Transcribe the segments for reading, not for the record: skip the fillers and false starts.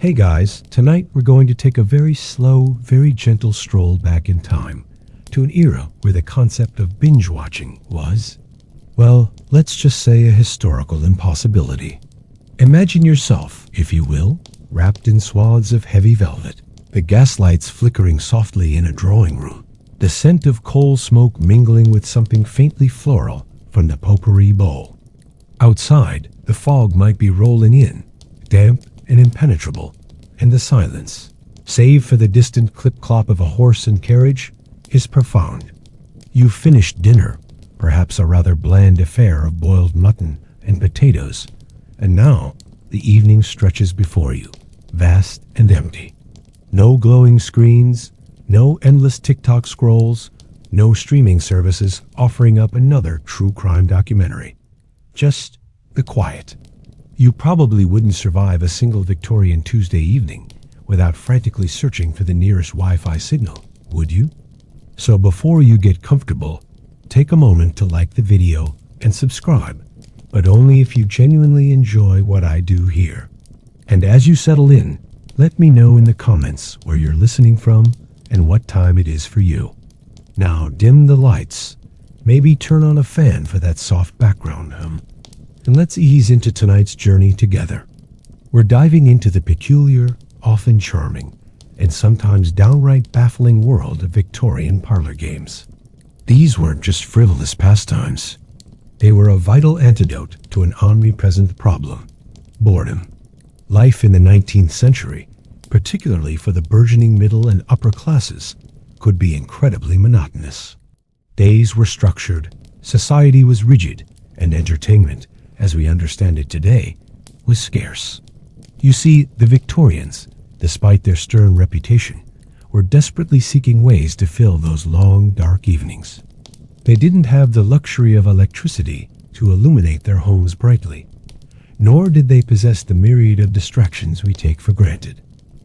Hey guys, tonight we're going to take a very slow, very gentle stroll back in time to an era where the concept of binge watching was, well, let's just say a historical impossibility. Imagine yourself, if you will, wrapped in swaths of heavy velvet, the gaslights flickering softly in a drawing room, the scent of coal smoke mingling with something faintly floral from the potpourri bowl. Outside, the fog might be rolling in, damp and impenetrable, and the silence, save for the distant clip-clop of a horse and carriage, is profound. You've finished dinner, perhaps a rather bland affair of boiled mutton and potatoes, and now the evening stretches before you, vast and empty. No glowing screens, no endless TikTok scrolls, no streaming services offering up another true crime documentary. Just the quiet. You probably wouldn't survive a single Victorian Tuesday evening without frantically searching for the nearest Wi-Fi signal, would you? So before you get comfortable, take a moment to like the video and subscribe, but only if you genuinely enjoy what I do here. And as you settle in, let me know in the comments where you're listening from and what time it is for you. Now dim the lights, maybe turn on a fan for that soft background hum, and let's ease into tonight's journey together. We're diving into the peculiar, often charming, and sometimes downright baffling world of Victorian parlor games. These weren't just frivolous pastimes. They were a vital antidote to an omnipresent problem: boredom. Life in the 19th century, particularly for the burgeoning middle and upper classes, could be incredibly monotonous. Days were structured, society was rigid, and entertainment, as we understand it today, was scarce. You see, the Victorians, despite their stern reputation, were desperately seeking ways to fill those long, dark evenings. They didn't have the luxury of electricity to illuminate their homes brightly, nor did they possess the myriad of distractions we take for granted.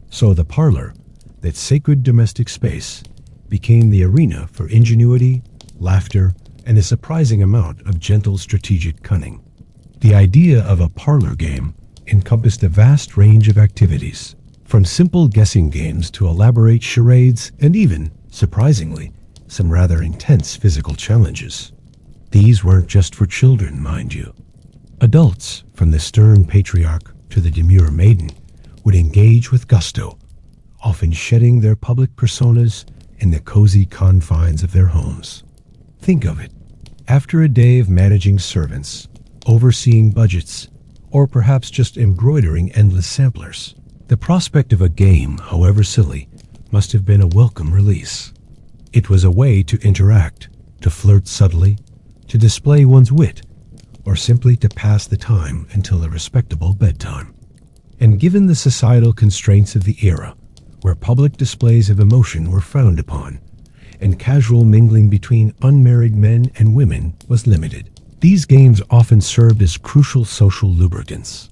So the parlor, that sacred domestic space, became the arena for ingenuity, laughter, and a surprising amount of gentle strategic cunning. The idea of a parlor game encompassed a vast range of activities, from simple guessing games to elaborate charades and even, surprisingly, some rather intense physical challenges. These weren't just for children, mind you. Adults, from the stern patriarch to the demure maiden, would engage with gusto, often shedding their public personas in the cozy confines of their homes. Think of it. After a day of managing servants, overseeing budgets, or perhaps just embroidering endless samplers, the prospect of a game, however silly, must have been a welcome release. It was a way to interact, to flirt subtly, to display one's wit, or simply to pass the time until a respectable bedtime. And given the societal constraints of the era, where public displays of emotion were frowned upon, and casual mingling between unmarried men and women was limited, these games often served as crucial social lubricants.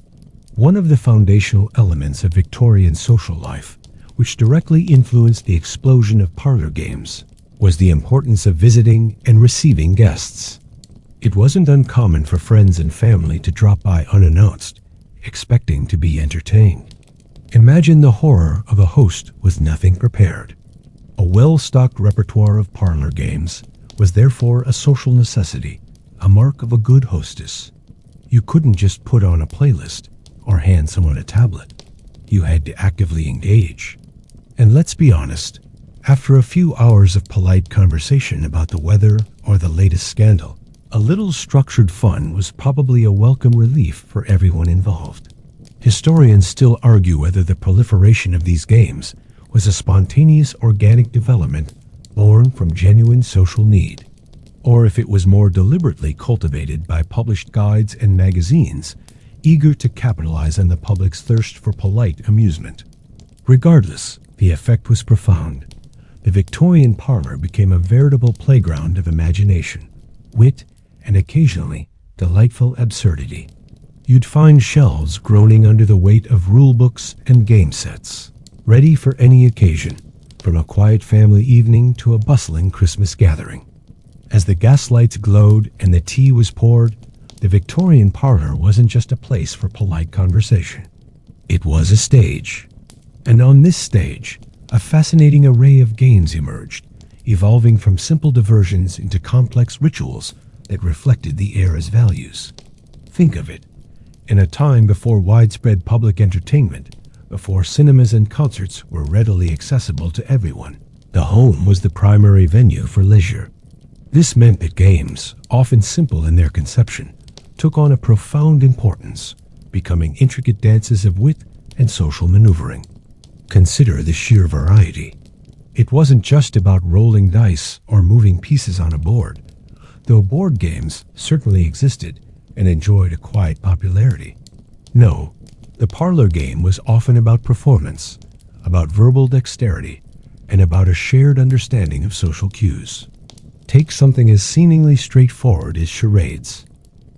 One of the foundational elements of Victorian social life, which directly influenced the explosion of parlor games, was the importance of visiting and receiving guests. It wasn't uncommon for friends and family to drop by unannounced, expecting to be entertained. Imagine the horror of a host with nothing prepared. A well-stocked repertoire of parlor games was therefore a social necessity, a mark of a good hostess. You couldn't just put on a playlist or hand someone a tablet. You had to actively engage. And let's be honest, after a few hours of polite conversation about the weather or the latest scandal, a little structured fun was probably a welcome relief for everyone involved. Historians still argue whether the proliferation of these games was a spontaneous organic development born from genuine social need, or if it was more deliberately cultivated by published guides and magazines eager to capitalize on the public's thirst for polite amusement. Regardless, the effect was profound. The Victorian parlor became a veritable playground of imagination, wit, and occasionally delightful absurdity. You'd find shelves groaning under the weight of rule books and game sets, ready for any occasion, from a quiet family evening to a bustling Christmas gathering. As the gaslights glowed and the tea was poured, the Victorian parlor wasn't just a place for polite conversation. It was a stage, And on this stage, a fascinating array of games emerged, evolving from simple diversions into complex rituals that reflected the era's values. Think of it. In a time before widespread public entertainment, before cinemas and concerts were readily accessible to everyone, the home was the primary venue for leisure. This meant that games, often simple in their conception, took on a profound importance, becoming intricate dances of wit and social maneuvering. Consider the sheer variety. It wasn't just about rolling dice or moving pieces on a board, though board games certainly existed and enjoyed a quiet popularity. No, the parlor game was often about performance, about verbal dexterity, and about a shared understanding of social cues. Take something as seemingly straightforward as charades.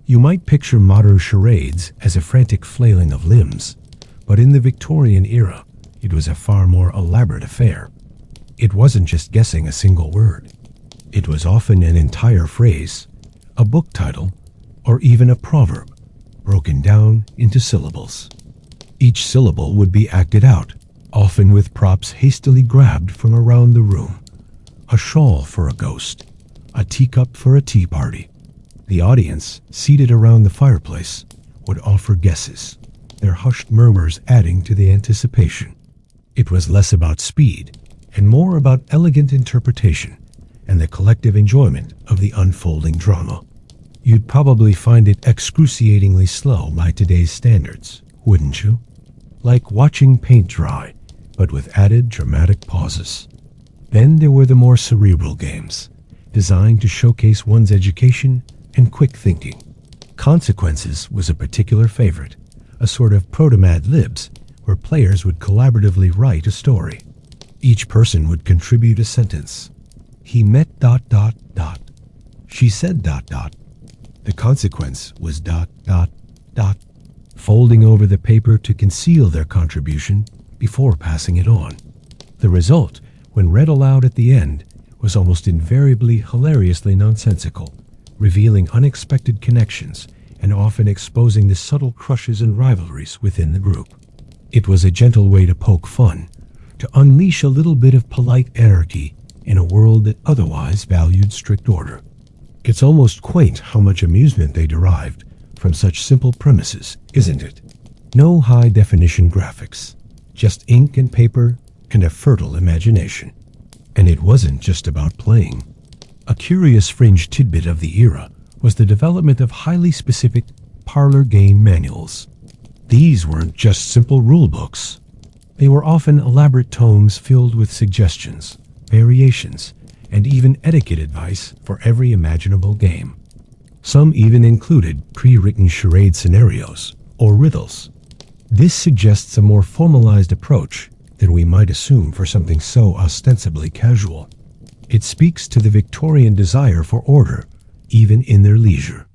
You might picture modern charades as a frantic flailing of limbs, but in the Victorian era, it was a far more elaborate affair. It wasn't just guessing a single word. It was often an entire phrase, a book title, or even a proverb, broken down into syllables. Each syllable would be acted out, often with props hastily grabbed from around the room. A shawl for a ghost, a teacup for a tea party. The audience, seated around the fireplace, would offer guesses, their hushed murmurs adding to the anticipation. It was less about speed and more about elegant interpretation and the collective enjoyment of the unfolding drama. You'd probably find it excruciatingly slow by today's standards, wouldn't you? Like watching paint dry, but with added dramatic pauses. Then there were the more cerebral games, designed to showcase one's education and quick thinking. Consequences was a particular favorite, a sort of proto-Mad Libs, where players would collaboratively write a story. Each person would contribute a sentence. He met ... She said ... The consequence was ... folding over the paper to conceal their contribution before passing it on. The result, when read aloud at the end, was almost invariably hilariously nonsensical, revealing unexpected connections and often exposing the subtle crushes and rivalries within the group. It was a gentle way to poke fun, to unleash a little bit of polite anarchy in a world that otherwise valued strict order. It's almost quaint how much amusement they derived from such simple premises, isn't it? No high-definition graphics, just ink and paper and a fertile imagination. And it wasn't just about playing. A curious fringe tidbit of the era was the development of highly specific parlor game manuals. These weren't just simple rule books. They were often elaborate tomes filled with suggestions, variations, and even etiquette advice for every imaginable game. Some even included pre-written charade scenarios, or riddles. This suggests a more formalized approach than we might assume for something so ostensibly casual. It speaks to the Victorian desire for order, even in their leisure.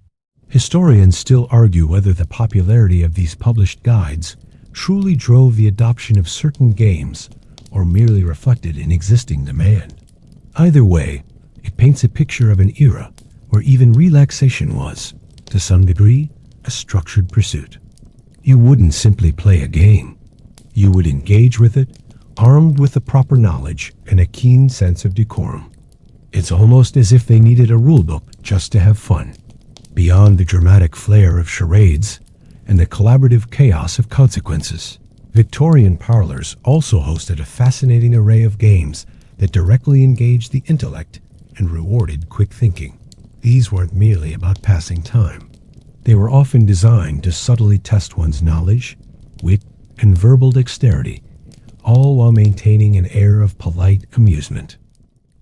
Historians still argue whether the popularity of these published guides truly drove the adoption of certain games or merely reflected an existing demand. Either way, it paints a picture of an era where even relaxation was, to some degree, a structured pursuit. You wouldn't simply play a game. You would engage with it, armed with the proper knowledge and a keen sense of decorum. It's almost as if they needed a rulebook just to have fun. Beyond the dramatic flair of charades and the collaborative chaos of consequences, Victorian parlors also hosted a fascinating array of games that directly engaged the intellect and rewarded quick thinking. These weren't merely about passing time. They were often designed to subtly test one's knowledge, wit, and verbal dexterity, all while maintaining an air of polite amusement.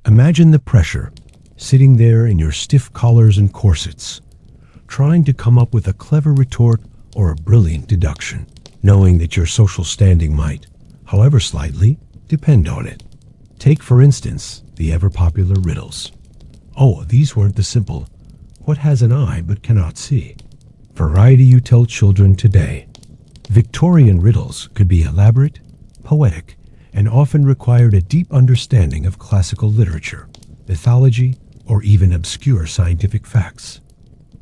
Imagine the pressure, sitting there in your stiff collars and corsets, trying to come up with a clever retort or a brilliant deduction, knowing that your social standing might, however slightly, depend on it. Take, for instance, the ever-popular riddles. Oh, these weren't the simple, what has an eye but cannot see, variety you tell children today. Victorian riddles could be elaborate, poetic, and often required a deep understanding of classical literature, mythology, or even obscure scientific facts.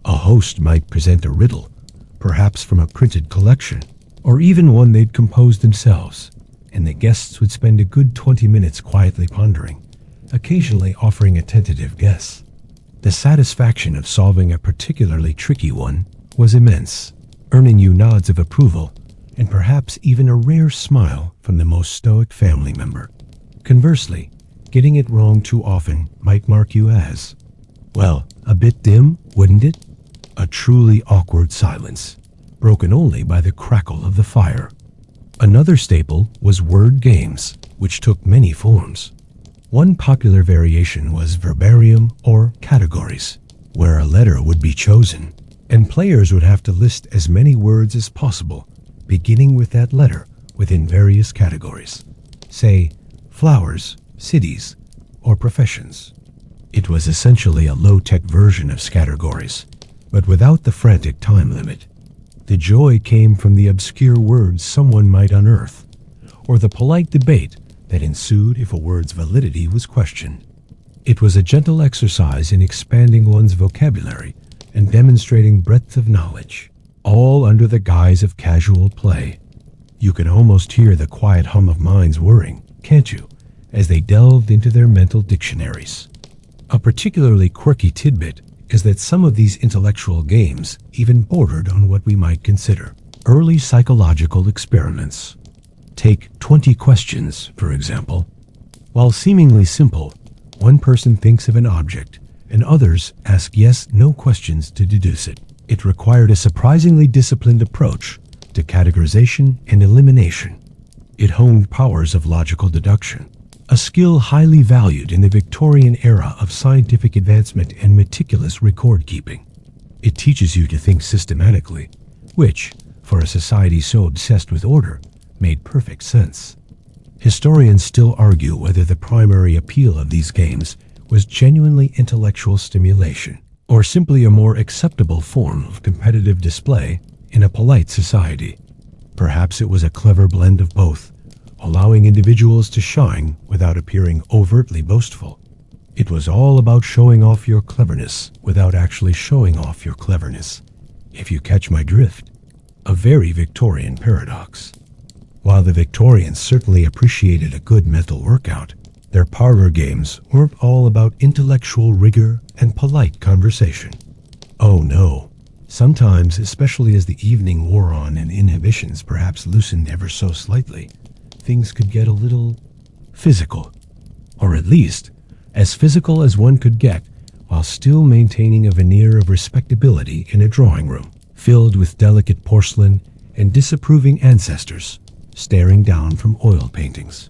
A host might present a riddle, perhaps from a printed collection, or even one they'd composed themselves, and the guests would spend a good 20 minutes quietly pondering, occasionally offering a tentative guess. The satisfaction of solving a particularly tricky one was immense, earning you nods of approval and perhaps even a rare smile from the most stoic family member. Conversely, getting it wrong too often might mark you as, well, a bit dim, wouldn't it? A truly awkward silence, broken only by the crackle of the fire. Another staple was word games, which took many forms. One popular variation was verbarium or categories, where a letter would be chosen, and players would have to list as many words as possible, beginning with that letter within various categories. Say, flowers, cities, or professions. It was essentially a low-tech version of categories, but without the frantic time limit. The joy came from the obscure words someone might unearth, or the polite debate that ensued if a word's validity was questioned. It was a gentle exercise in expanding one's vocabulary and demonstrating breadth of knowledge, all under the guise of casual play. You can almost hear the quiet hum of minds whirring, can't you, as they delved into their mental dictionaries. A particularly quirky tidbit is that some of these intellectual games even bordered on what we might consider early psychological experiments. Take 20 questions, for example. While seemingly simple, one person thinks of an object, and others ask yes/no questions to deduce it. It required a surprisingly disciplined approach to categorization and elimination. It honed powers of logical deduction, a skill highly valued in the Victorian era of scientific advancement and meticulous record-keeping. It teaches you to think systematically, which, for a society so obsessed with order, made perfect sense. Historians still argue whether the primary appeal of these games was genuinely intellectual stimulation, or simply a more acceptable form of competitive display in a polite society. Perhaps it was a clever blend of both, allowing individuals to shine without appearing overtly boastful. It was all about showing off your cleverness without actually showing off your cleverness, if you catch my drift. A very Victorian paradox. While the Victorians certainly appreciated a good mental workout, their parlor games weren't all about intellectual rigor and polite conversation. Oh no. Sometimes, especially as the evening wore on and inhibitions perhaps loosened ever so slightly, things could get a little physical. Or at least, as physical as one could get while still maintaining a veneer of respectability in a drawing room, filled with delicate porcelain and disapproving ancestors staring down from oil paintings.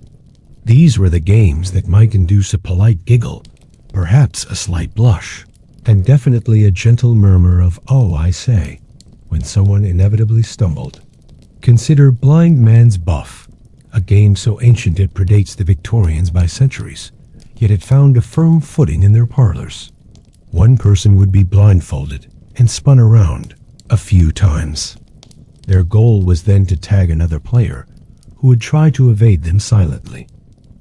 These were the games that might induce a polite giggle, perhaps a slight blush, and definitely a gentle murmur of, "Oh, I say," when someone inevitably stumbled. Consider Blind Man's Buff, a game so ancient it predates the Victorians by centuries, yet it found a firm footing in their parlors. One person would be blindfolded and spun around a few times. Their goal was then to tag another player, who would try to evade them silently.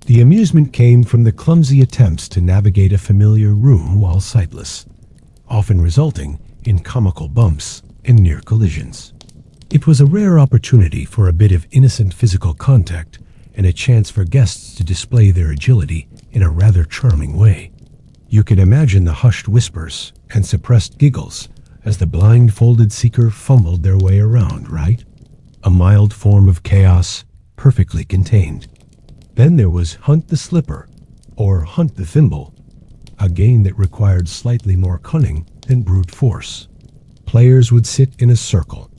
The amusement came from the clumsy attempts to navigate a familiar room while sightless, often resulting in comical bumps and near collisions. It was a rare opportunity for a bit of innocent physical contact and a chance for guests to display their agility in a rather charming way. You can imagine the hushed whispers and suppressed giggles as the blindfolded seeker fumbled their way around, right? A mild form of chaos, perfectly contained. Then there was Hunt the Slipper, or Hunt the Thimble, a game that required slightly more cunning than brute force. Players would sit in a circle,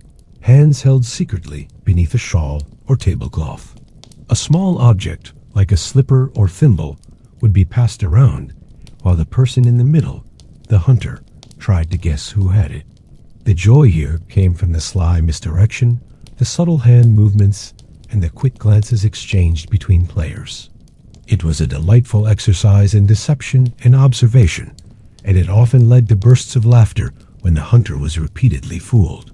hands held secretly beneath a shawl or tablecloth. A small object, like a slipper or thimble, would be passed around, while the person in the middle, the hunter, tried to guess who had it. The joy here came from the sly misdirection, the subtle hand movements, and the quick glances exchanged between players. It was a delightful exercise in deception and observation, and it often led to bursts of laughter when the hunter was repeatedly fooled.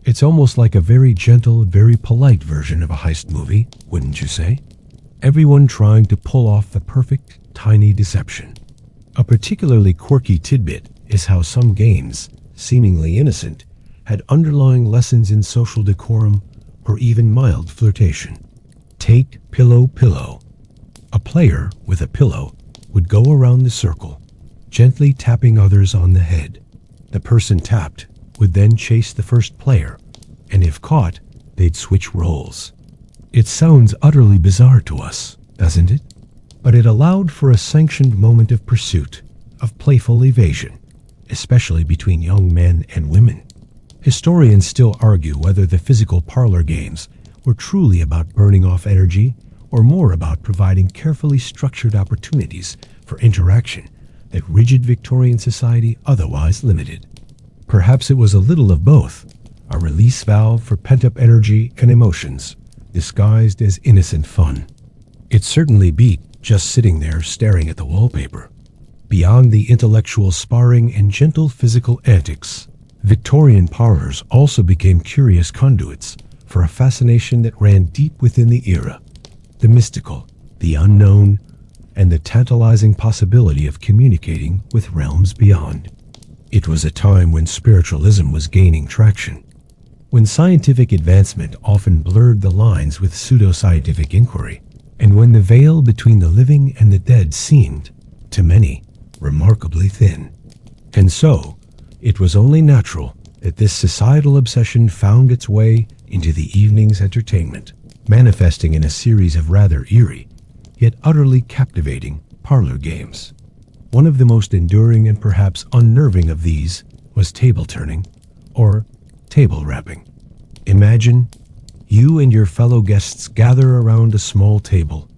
It's almost like a very gentle, very polite version of a heist movie, wouldn't you say? Everyone trying to pull off the perfect, tiny deception. A particularly quirky tidbit is how some games, seemingly innocent, had underlying lessons in social decorum or even mild flirtation. Take pillow pillow. A player with a pillow would go around the circle, gently tapping others on the head. The person tapped would then chase the first player, and if caught, they'd switch roles. It sounds utterly bizarre to us, doesn't it? But it allowed for a sanctioned moment of pursuit, of playful evasion, especially between young men and women. Historians still argue whether the physical parlor games were truly about burning off energy or more about providing carefully structured opportunities for interaction that rigid Victorian society otherwise limited. Perhaps it was a little of both, a release valve for pent-up energy and emotions, disguised as innocent fun. It certainly beat just sitting there staring at the wallpaper. Beyond the intellectual sparring and gentle physical antics, Victorian parlors also became curious conduits for a fascination that ran deep within the era. The mystical, the unknown, and the tantalizing possibility of communicating with realms beyond. It was a time when spiritualism was gaining traction, when scientific advancement often blurred the lines with pseudoscientific inquiry, and when the veil between the living and the dead seemed, to many, remarkably thin. And so, it was only natural that this societal obsession found its way into the evening's entertainment, manifesting in a series of rather eerie, yet utterly captivating, parlor games. One of the most enduring and perhaps unnerving of these was table turning, or table rapping. Imagine you and your fellow guests gather around a small table,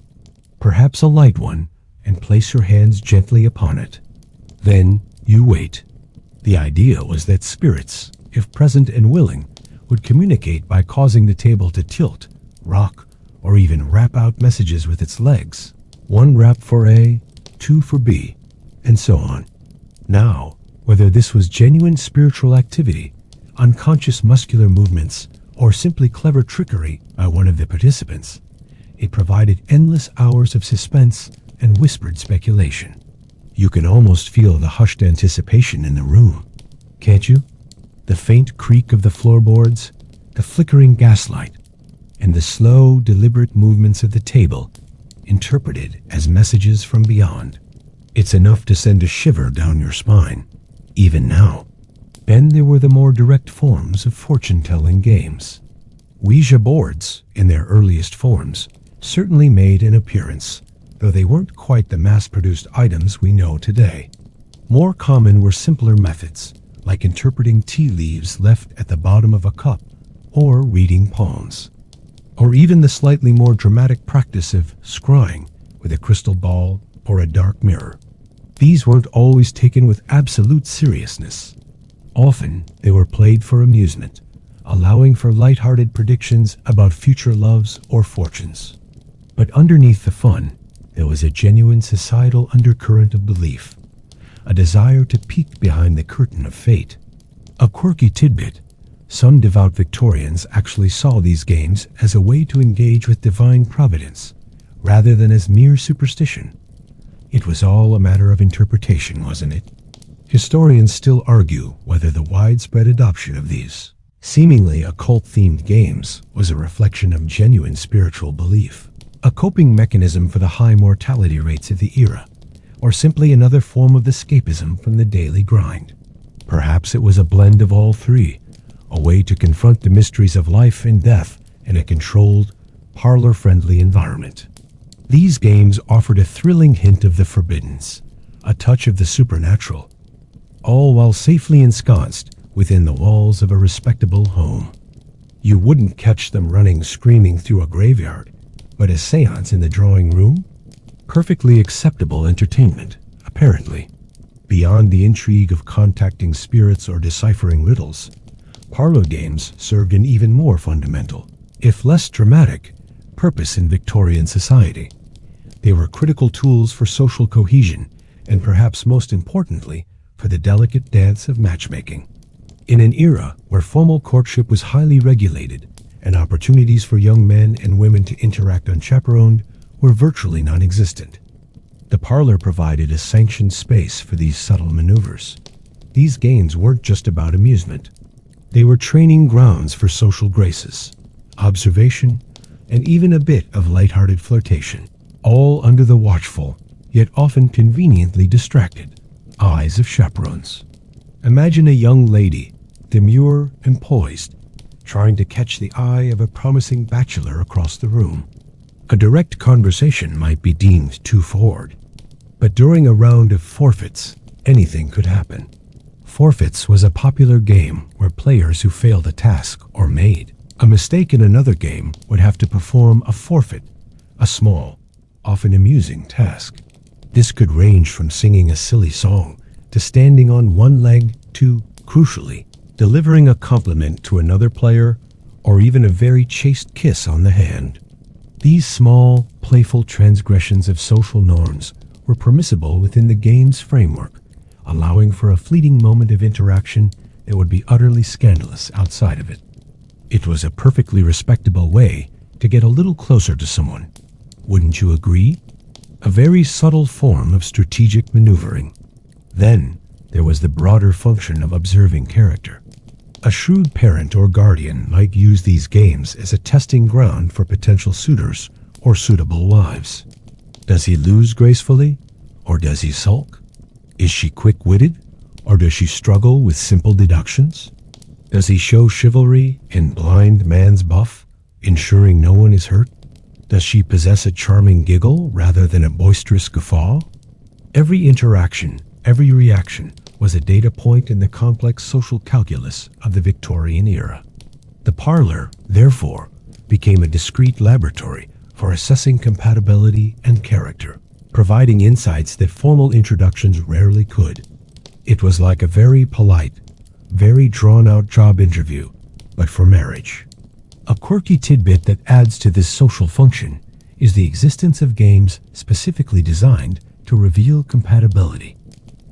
perhaps a light one, and place your hands gently upon it. Then you wait. The idea was that spirits, if present and willing, would communicate by causing the table to tilt, rock, or even rap out messages with its legs. One rap for A, two for B, and so on. Now, whether this was genuine spiritual activity, unconscious muscular movements, or simply clever trickery by one of the participants, it provided endless hours of suspense and whispered speculation. You can almost feel the hushed anticipation in the room, can't you? The faint creak of the floorboards, the flickering gaslight, and the slow, deliberate movements of the table, interpreted as messages from beyond. It's enough to send a shiver down your spine, even now. Then there were the more direct forms of fortune-telling games. Ouija boards, in their earliest forms, certainly made an appearance, though they weren't quite the mass-produced items we know today. More common were simpler methods, like interpreting tea leaves left at the bottom of a cup, or reading palms. Or even the slightly more dramatic practice of scrying with a crystal ball or a dark mirror. These weren't always taken with absolute seriousness. Often, they were played for amusement, allowing for light-hearted predictions about future loves or fortunes. But underneath the fun, there was a genuine societal undercurrent of belief, a desire to peek behind the curtain of fate. A quirky tidbit: some devout Victorians actually saw these games as a way to engage with divine providence, rather than as mere superstition. It was all a matter of interpretation, wasn't it? Historians still argue whether the widespread adoption of these seemingly occult-themed games was a reflection of genuine spiritual belief, a coping mechanism for the high mortality rates of the era, or simply another form of escapism from the daily grind. Perhaps it was a blend of all three, a way to confront the mysteries of life and death in a controlled, parlor-friendly environment. These games offered a thrilling hint of the forbiddens, a touch of the supernatural, all while safely ensconced within the walls of a respectable home. You wouldn't catch them running screaming through a graveyard, but a seance in the drawing room? Perfectly acceptable entertainment, apparently. Beyond the intrigue of contacting spirits or deciphering riddles, parlor games served an even more fundamental, if less dramatic, purpose in Victorian society. They were critical tools for social cohesion, and perhaps most importantly, for the delicate dance of matchmaking. In an era where formal courtship was highly regulated, and opportunities for young men and women to interact unchaperoned were virtually non-existent, the parlor provided a sanctioned space for these subtle maneuvers. These games weren't just about amusement. They were training grounds for social graces, observation, and even a bit of lighthearted flirtation, all under the watchful, yet often conveniently distracted, eyes of chaperones. Imagine a young lady, demure and poised, trying to catch the eye of a promising bachelor across the room. A direct conversation might be deemed too forward, but during a round of forfeits, anything could happen. Forfeits was a popular game where players who failed a task or made a mistake in another game would have to perform a forfeit, a small, often amusing task. This could range from singing a silly song to standing on one leg to, crucially, delivering a compliment to another player or even a very chaste kiss on the hand. These small, playful transgressions of social norms were permissible within the game's framework, allowing for a fleeting moment of interaction that would be utterly scandalous outside of it. It was a perfectly respectable way to get a little closer to someone. Wouldn't you agree? A very subtle form of strategic maneuvering. Then, there was the broader function of observing character. A shrewd parent or guardian might use these games as a testing ground for potential suitors or suitable wives. Does he lose gracefully, or does he sulk? Is she quick-witted, or does she struggle with simple deductions? Does he show chivalry in blind man's buff, ensuring no one is hurt? Does she possess a charming giggle rather than a boisterous guffaw? Every interaction, every reaction was a data point in the complex social calculus of the Victorian era. The parlor, therefore, became a discrete laboratory for assessing compatibility and character, providing insights that formal introductions rarely could. It was like a very polite, very drawn-out job interview, but for marriage. A quirky tidbit that adds to this social function is the existence of games specifically designed to reveal compatibility.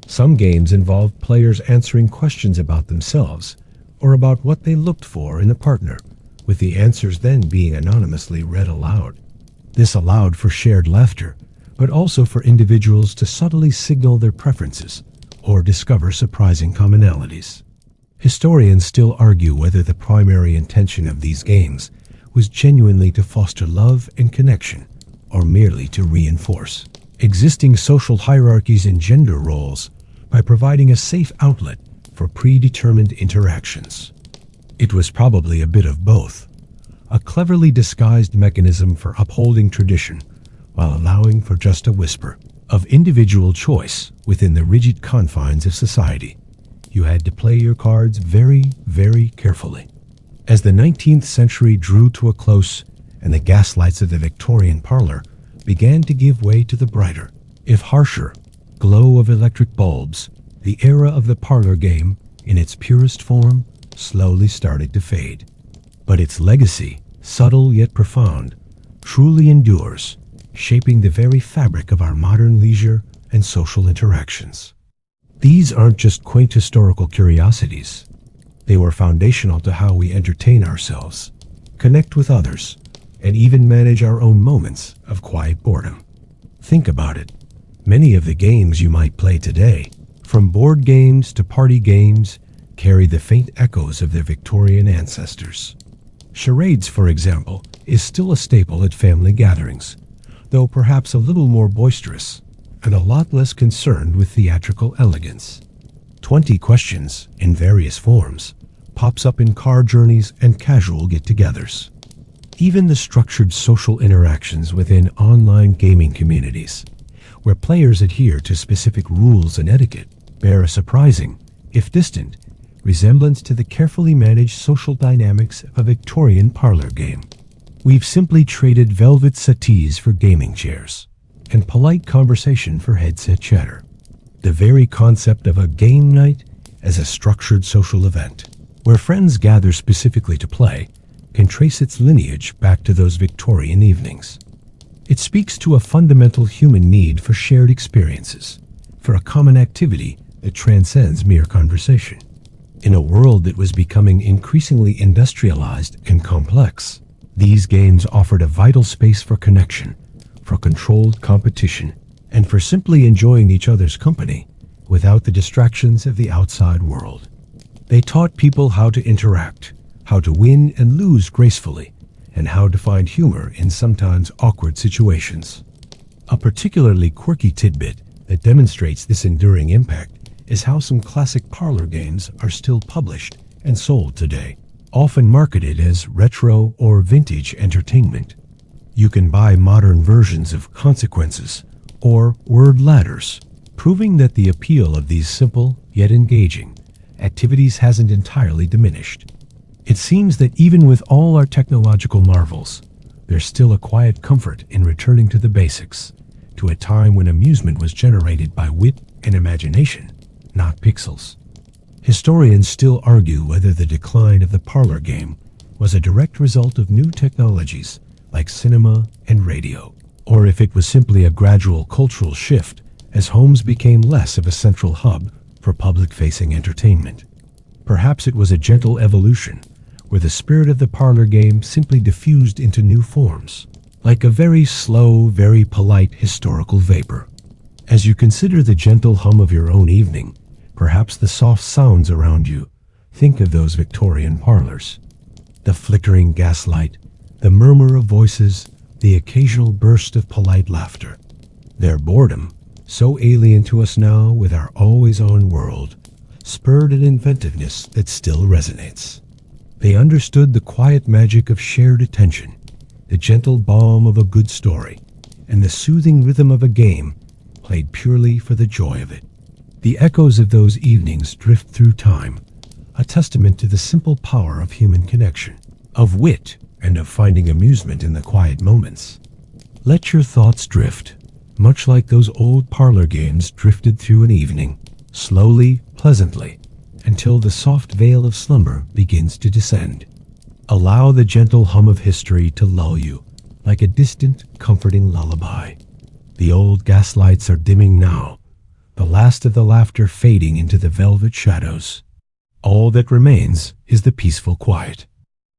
Some games involved players answering questions about themselves or about what they looked for in a partner, with the answers then being anonymously read aloud. This allowed for shared laughter, but also for individuals to subtly signal their preferences or discover surprising commonalities. Historians still argue whether the primary intention of these games was genuinely to foster love and connection, or merely to reinforce existing social hierarchies and gender roles by providing a safe outlet for predetermined interactions. It was probably a bit of both, a cleverly disguised mechanism for upholding tradition while allowing for just a whisper of individual choice within the rigid confines of society. You had to play your cards very, very carefully. As the 19th century drew to a close and the gaslights of the Victorian Parlor began to give way to the brighter, if harsher, glow of electric bulbs, the era of the parlor game, in its purest form, slowly started to fade. But its legacy, subtle yet profound, truly endures, shaping the very fabric of our modern leisure and social interactions. These aren't just quaint historical curiosities. They were foundational to how we entertain ourselves, connect with others, and even manage our own moments of quiet boredom. Think about it. Many of the games you might play today, from board games to party games, carry the faint echoes of their Victorian ancestors. Charades, for example, is still a staple at family gatherings, though perhaps a little more boisterous and a lot less concerned with theatrical elegance. 20 questions, in various forms, pops up in car journeys and casual get-togethers. Even the structured social interactions within online gaming communities, where players adhere to specific rules and etiquette, bear a surprising, if distant, resemblance to the carefully managed social dynamics of a Victorian parlor game. We've simply traded velvet settees for gaming chairs, and polite conversation for headset chatter. The very concept of a game night as a structured social event, where friends gather specifically to play, can trace its lineage back to those Victorian evenings. It speaks to a fundamental human need for shared experiences, for a common activity that transcends mere conversation. In a world that was becoming increasingly industrialized and complex, these games offered a vital space for connection, for controlled competition, and for simply enjoying each other's company without the distractions of the outside world. They taught people how to interact, how to win and lose gracefully, and how to find humor in sometimes awkward situations. A particularly quirky tidbit that demonstrates this enduring impact is how some classic parlor games are still published and sold today, often marketed as retro or vintage entertainment. You can buy modern versions of Consequences or Word Ladders, proving that the appeal of these simple yet engaging activities hasn't entirely diminished. It seems that even with all our technological marvels, there's still a quiet comfort in returning to the basics, to a time when amusement was generated by wit and imagination, not pixels. Historians still argue whether the decline of the parlor game was a direct result of new technologies like cinema and radio, or if it was simply a gradual cultural shift as homes became less of a central hub for public-facing entertainment. Perhaps it was a gentle evolution, where the spirit of the parlor game simply diffused into new forms, like a very slow, very polite historical vapor. As you consider the gentle hum of your own evening, perhaps the soft sounds around you, think of those Victorian parlors. The flickering gaslight, the murmur of voices, the occasional burst of polite laughter. Their boredom, so alien to us now with our always-on world, spurred an inventiveness that still resonates. They understood the quiet magic of shared attention, the gentle balm of a good story, and the soothing rhythm of a game played purely for the joy of it. The echoes of those evenings drift through time, a testament to the simple power of human connection, of wit, and of finding amusement in the quiet moments. Let your thoughts drift, much like those old parlor games drifted through an evening, slowly, pleasantly, until the soft veil of slumber begins to descend. Allow the gentle hum of history to lull you, like a distant, comforting lullaby. The old gaslights are dimming now, the last of the laughter fading into the velvet shadows. All that remains is the peaceful quiet.